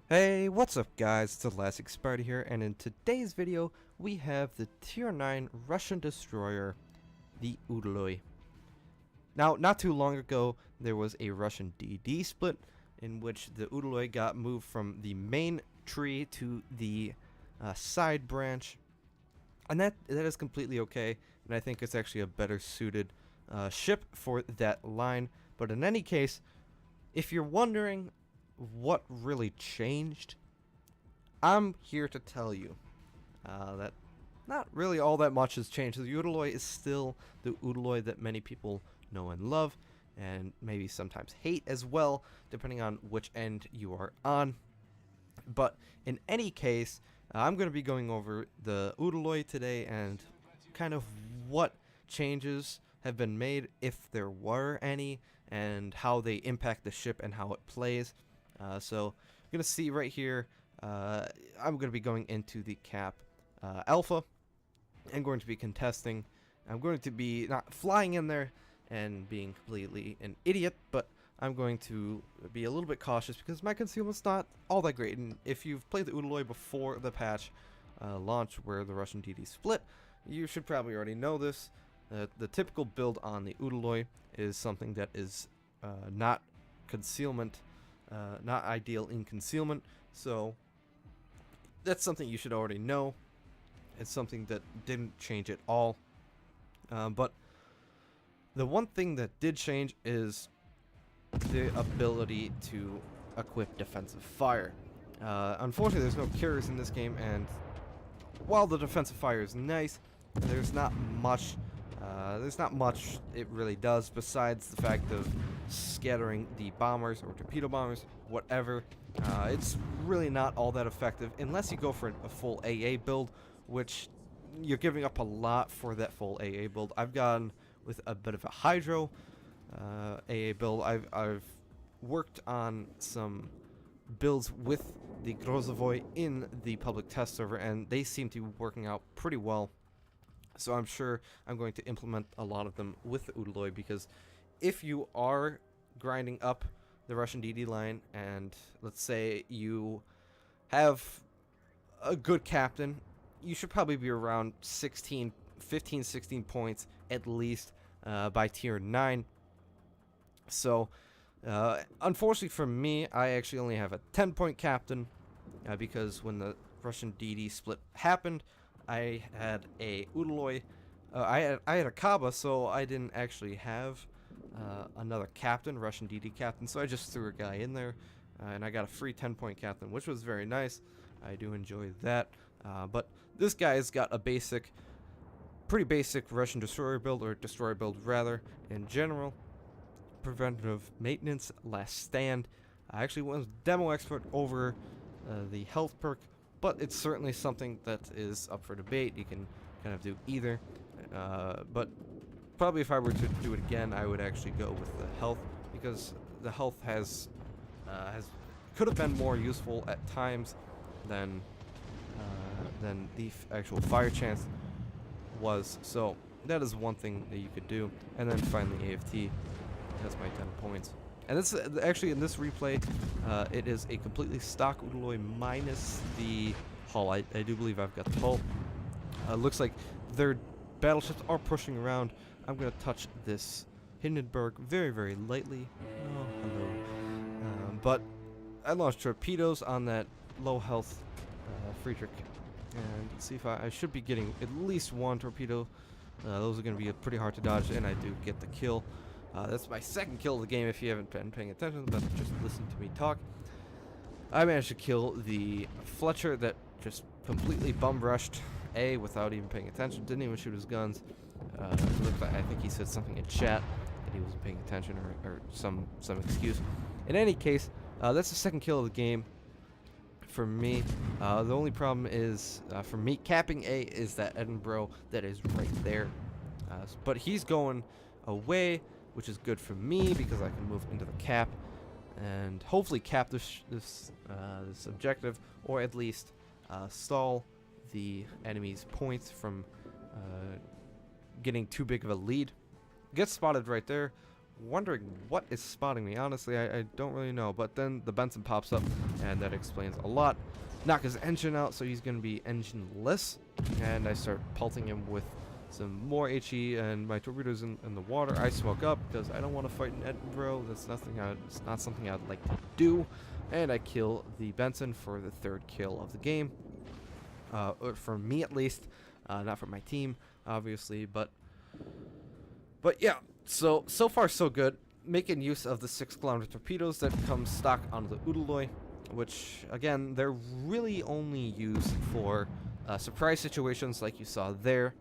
Hey, what's up guys, it's ElasticSpyder here, and in today's video we have the Tier 9 Russian destroyer, the Udaloi. Now, not too long ago, there was a Russian DD split in which the Udaloi got moved from the main tree to the side branch, and that is completely okay, and I think it's actually a better suited ship for that line. But in any case, if you're wondering what really changed, I'm here to tell you that not really all that much has changed. The Udaloi is still the Udaloi that many people know and love, and maybe sometimes hate as well, depending on which end you are on. But in any case, I'm going to be going over the Udaloi today and kind of what changes have been made, if there were any, and how they impact the ship and how it plays. So you're going to see right here, I'm going to be going into the cap alpha. I'm going to be contesting. I'm going to be not flying in there and being completely an idiot, but I'm going to be a little bit cautious because my concealment's not all that great. And if you've played the Udaloi before the patch launch where the Russian DD split, you should probably already know this. The typical build on the Udaloi is something that is not concealment, not ideal in concealment, so that's something you should already know. It's something that didn't change at all, but the one thing that did change is the ability to equip defensive fire. Unfortunately, there's no carriers in this game, and while the defensive fire is nice, there's not much it really does besides the fact of scattering the bombers or torpedo bombers, whatever. It's really not all that effective unless you go for a full AA build, which you're giving up a lot for that full AA build. I've gone with a bit of a hydro AA build. I've worked on some builds with the Grozovoi in the public test server, and they seem to be working out pretty well. So I'm sure I'm going to implement a lot of them with the Udaloi, because if you are grinding up the Russian DD line, and let's say you have a good captain, you should probably be around 15, 16 points at least by tier 9. So unfortunately for me, I actually only have a 10-point captain because when the Russian DD split happened, I had a Udaloi. I had a Kaba, so I didn't actually have another captain, Russian DD captain. So I just threw a guy in there, and I got a free 10-point captain, which was very nice. I do enjoy that. But this guy's got a pretty basic Russian destroyer build, or destroyer build rather, in general. Preventative maintenance, last stand. I actually was demo expert over the health perk, but it's certainly something that is up for debate. You can kind of do either, but probably if I were to do it again, I would actually go with the health, because the health could have been more useful at times than the actual fire chance was. So that is one thing that you could do. And then finally AFT. That's my 10 points. And this actually, in this replay, it is a completely stock Udaloi minus the hull. I do believe I've got the hull. Looks like their battleships are pushing around. I'm going to touch this Hindenburg very, very lightly. Oh, hello. But I launched torpedoes on that low health Friedrich. And let's see if I should be getting at least one torpedo. Those are going to be pretty hard to dodge, and I do get the kill. That's my second kill of the game if you haven't been paying attention, but just listen to me talk. I managed to kill the Fletcher that just completely bum rushed A without even paying attention, didn't even shoot his guns. I think he said something in chat that he wasn't paying attention, or some excuse. In any case, that's the second kill of the game for me. The only problem is, for me, capping A is that Edinburgh that is right there. But he's going away, which is good for me because I can move into the cap and hopefully cap this objective, or at least stall the enemy's points from getting too big of a lead. Gets spotted right there. wondering what is spotting me. Honestly, I don't really know. But then the Benson pops up, and that explains a lot. Knock his engine out, so he's going to be engineless. And I start pelting him with some more HE, and my torpedoes in the water. I smoke up because I don't want to fight in Edinburgh. It's not something I'd like to do. And I kill the Benson for the 3rd kill of the game. For me at least, not for my team, obviously, but yeah. So far so good. Making use of the 6-kilometer torpedoes that come stock on the Udaloi, which again they're really only used for surprise situations like you saw there.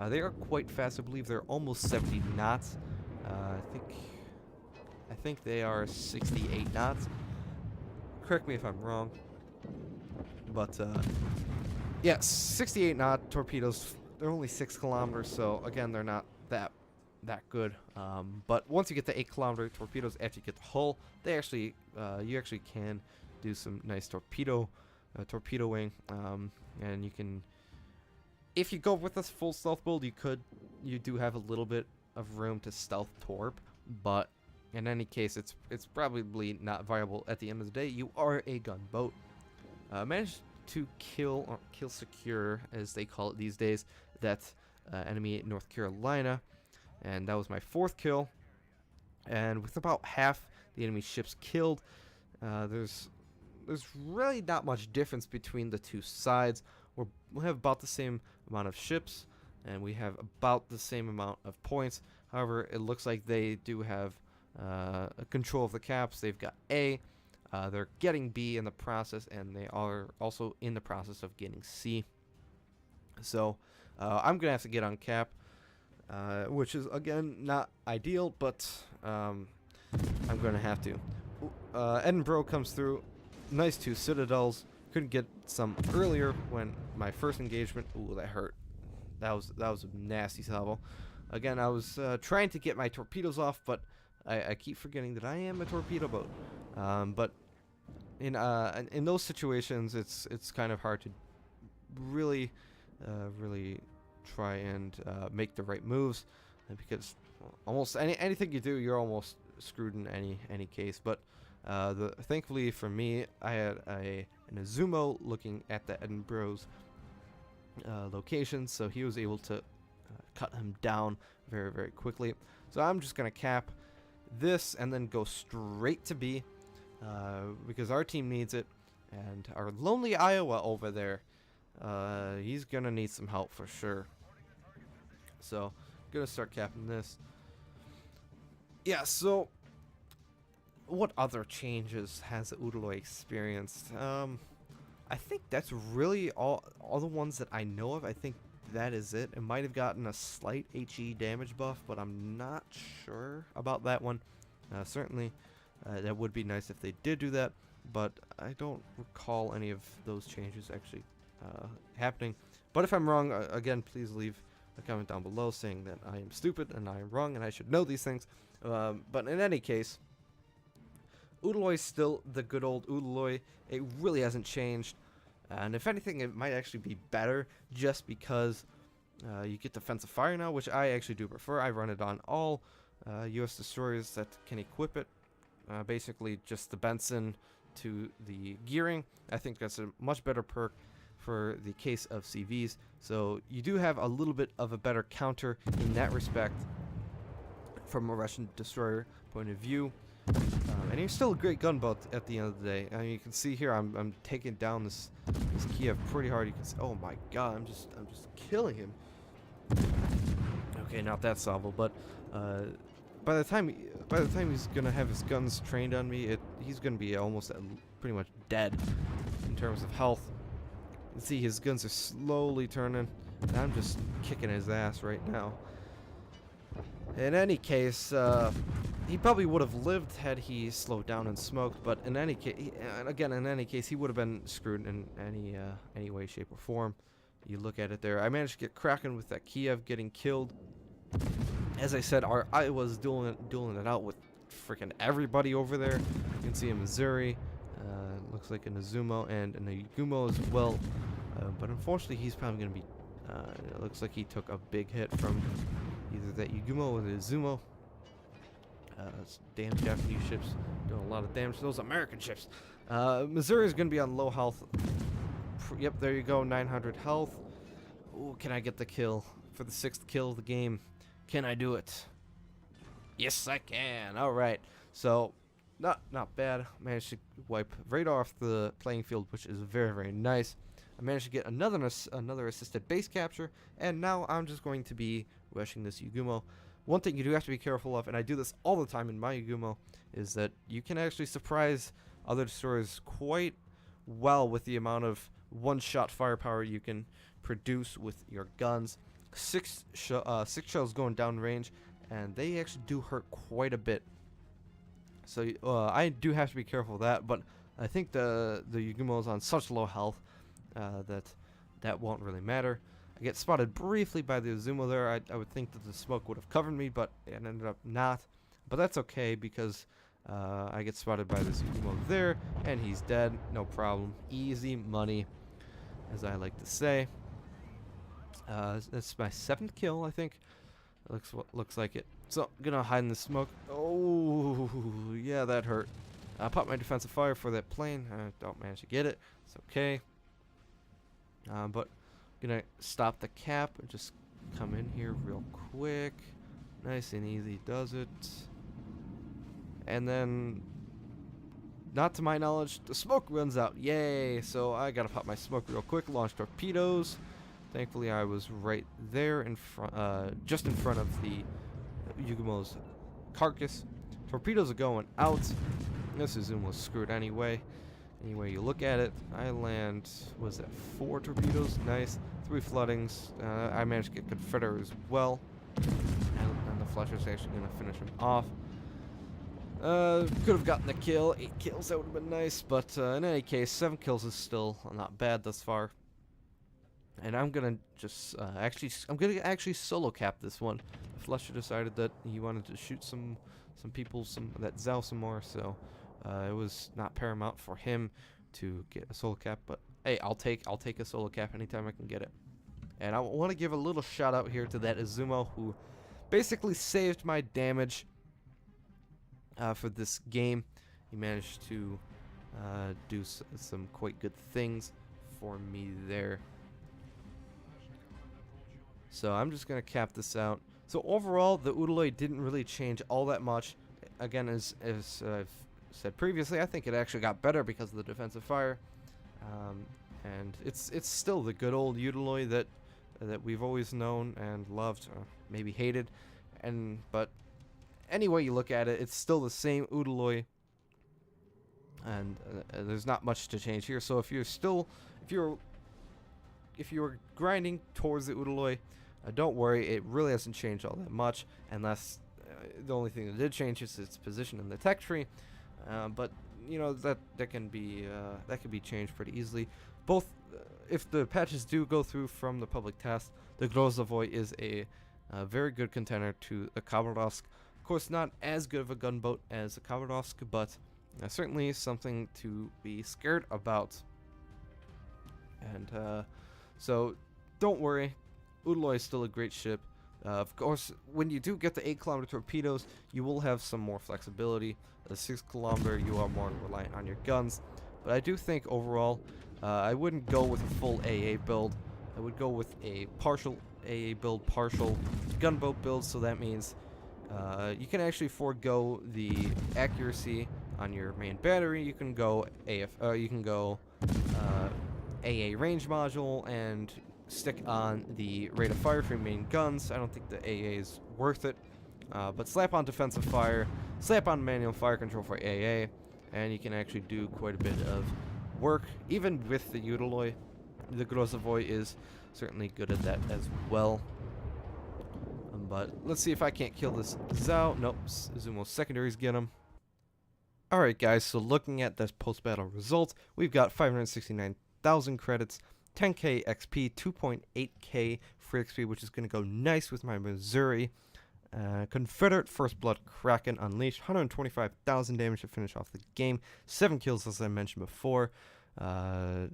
They are quite fast. I believe they're almost 70 knots. I think they are 68 knots. Correct me if I'm wrong. But yeah, 68 knot torpedoes. They're only 6 kilometers, so again, they're not that good. But once you get the 8-kilometer torpedoes after you get the hull, they actually you actually can do some nice torpedoing, and you can. If you go with this full stealth build, you do have a little bit of room to stealth torp, but in any case, it's probably not viable at the end of the day. You are a gunboat. Managed to kill secure, as they call it these days, that enemy North Carolina, and that was my 4th kill. And with about half the enemy ships killed, there's really not much difference between the two sides. We have about the same amount of ships, and we have about the same amount of points. However, it looks like they do have control of the caps. They've got A, they're getting B in the process, and they are also in the process of getting C. So I'm gonna have to get on cap, which is again not ideal, but I'm gonna have to. Edinburgh comes through. Nice 2 citadels. Couldn't get some earlier when my first engagement. Ooh, that hurt. That was a nasty salvo. Again, I was trying to get my torpedoes off, but I keep forgetting that I am a torpedo boat. But in those situations, it's kind of hard to really try and make the right moves, because almost anything you do, you're almost screwed in any case. But thankfully for me, I had an Azumo looking at the Edinburgh's location, so he was able to cut him down very, very quickly. So I'm just going to cap this and then go straight to B, because our team needs it, and our lonely Iowa over there, he's going to need some help for sure. So going to start capping this. Yeah, so what other changes has Udaloi experienced? I think that's really all the ones that I know of. I think that is it. It might have gotten a slight HE damage buff, but I'm not sure about that one. Certainly, that would be nice if they did do that, but I don't recall any of those changes actually happening. But if I'm wrong, again, please leave a comment down below saying that I am stupid and I am wrong and I should know these things. But in any case, Udaloi is still the good old Udaloi. It really hasn't changed, and if anything, it might actually be better, just because you get defensive fire now, which I actually do prefer. I run it on all U.S. destroyers that can equip it. Basically, just the Benson to the gearing. I think that's a much better perk for the case of CVs. So you do have a little bit of a better counter in that respect from a Russian destroyer point of view. And he's still a great gunboat at the end of the day. I mean, you can see here I'm taking down this Kiev pretty hard. You can see, oh my god, I'm just killing him. Okay, not that salvo, but by the time he's gonna have his guns trained on me, he's gonna be almost pretty much dead in terms of health. You can see his guns are slowly turning, and I'm just kicking his ass right now. In any case, he probably would have lived had he slowed down and smoked, but in any case, he would have been screwed in any way, shape, or form. You look at it there. I managed to get cracking with that Kiev getting killed. As I said, I was dueling it out with freaking everybody over there. You can see a Missouri, looks like an Azumo and an Agumo as well. But unfortunately, he's probably going to be. It looks like he took a big hit from either that Agumo or the Azumo. Damn Japanese ships doing a lot of damage to those American ships. Missouri is going to be on low health. Yep, there you go, 900 health. Ooh, can I get the kill for the 6th kill of the game? Can I do it? Yes, I can. All right. So, not bad. Managed to wipe right off the playing field, which is very, very nice. I managed to get another assisted base capture, and now I'm just going to be rushing this Yugumo. One thing you do have to be careful of, and I do this all the time in my Yugumo, is that you can actually surprise other destroyers quite well with the amount of one-shot firepower you can produce with your guns. Six shells going down range, and they actually do hurt quite a bit. So I do have to be careful of that, but I think the Yugumo is on such low health that won't really matter. I get spotted briefly by the Azumo there. I would think that the smoke would have covered me, but it ended up not. But that's okay because I get spotted by this Yugumo there, and he's dead. No problem. Easy money, as I like to say. That's my 7th kill, I think. Looks like it. So I'm gonna hide in the smoke. Oh, yeah, that hurt. I popped my defensive fire for that plane. I don't manage to get it. It's okay. But gonna stop the cap and just come in here real quick. Nice and easy does it. And then, not to my knowledge, the smoke runs out. Yay! So I gotta pop my smoke real quick. Launch torpedoes. Thankfully, I was right there in front, just in front of the Yugumo's carcass. Torpedoes are going out. This Zoom was screwed anyway. Anyway, you look at it. I land, was that 4 torpedoes? Nice. 3 floodings. I managed to get Confederate as well. And the Flusher's actually going to finish him off. Could have gotten the kill. 8 kills, that would have been nice. But in any case, 7 kills is still not bad thus far. And I'm gonna just actually solo cap this one. Flusher decided that he wanted to shoot some people, that Zhao some more, so it was not paramount for him to get a solo cap. But hey, I'll take a solo cap anytime I can get it. And I want to give a little shout out here to that Azumo who basically saved my damage for this game. He managed to do some quite good things for me there. So I'm just going to cap this out. So overall, the Udaloi didn't really change all that much. Again, as I've said previously, I think it actually got better because of the defensive fire. And it's still the good old Udaloi that we've always known and loved, or maybe hated. But any way you look at it, it's still the same Udaloi. And there's not much to change here. So if you're grinding towards the Udaloi, don't worry, it really hasn't changed all that much, unless the only thing that did change is its position in the tech tree. But you know that can be changed pretty easily. Both, if the patches do go through from the public test, the Grozavoy is a very good contender to the Khabarovsk. Of course, not as good of a gunboat as the Khabarovsk, but certainly something to be scared about. And so don't worry, Udaloi is still a great ship. Of course, when you do get the 8-kilometer torpedoes, you will have some more flexibility. At the 6-kilometer, you are more reliant on your guns. But I do think overall, I wouldn't go with a full AA build. I would go with a partial AA build, partial gunboat build. So that means you can actually forego the accuracy on your main battery. You can go AA range module and stick on the rate of fire for your main guns. I don't think the AA is worth it. But slap on defensive fire, slap on manual fire control for AA, and you can actually do quite a bit of work. Even with the Udaloi, the Grozavoy is certainly good at that as well. But let's see if I can't kill this Zhao. Nope, Zumo's secondaries get him. Alright guys, so looking at this post-battle results, we've got 569,000 credits, 10k XP, 2.8k free XP, which is going to go nice with my Missouri. Confederate First Blood Kraken Unleashed, 125,000 damage to finish off the game, 7 kills as I mentioned before, 2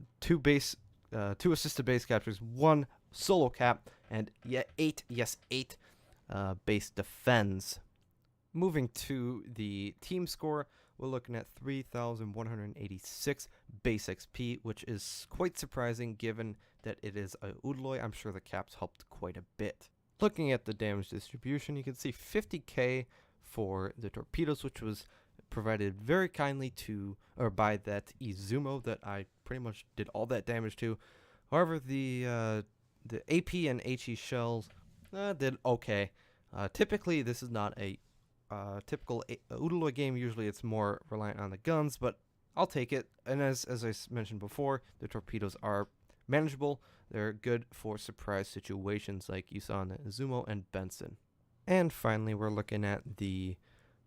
assisted base captures, 1 solo cap, and 8 base defends. Moving to the team score, we're looking at 3,186 base XP, which is quite surprising given that it is a Udaloi. I'm sure the caps helped quite a bit. Looking at the damage distribution, you can see 50k for the torpedoes, which was provided very kindly by that Izumo that I pretty much did all that damage to. However, the AP and HE shells did okay. Typically, this is not a typical Udaloi game. Usually it's more reliant on the guns, but I'll take it. And as I mentioned before, the torpedoes are manageable. They're good for surprise situations like you saw in the Izumo and Benson. And finally, we're looking at the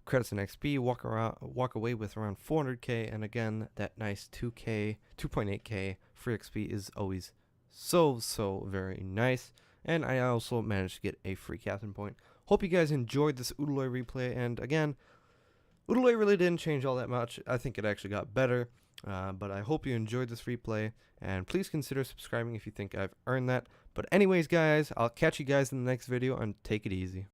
credits and XP. Walk away with around 400k, and again, that nice 2.8k free XP is always so very nice. And I also managed to get a free captain point. Hope you guys enjoyed this Udaloi replay, and again, Udaloi really didn't change all that much. I think it actually got better, but I hope you enjoyed this replay, and please consider subscribing if you think I've earned that. But anyways, guys, I'll catch you guys in the next video, and take it easy.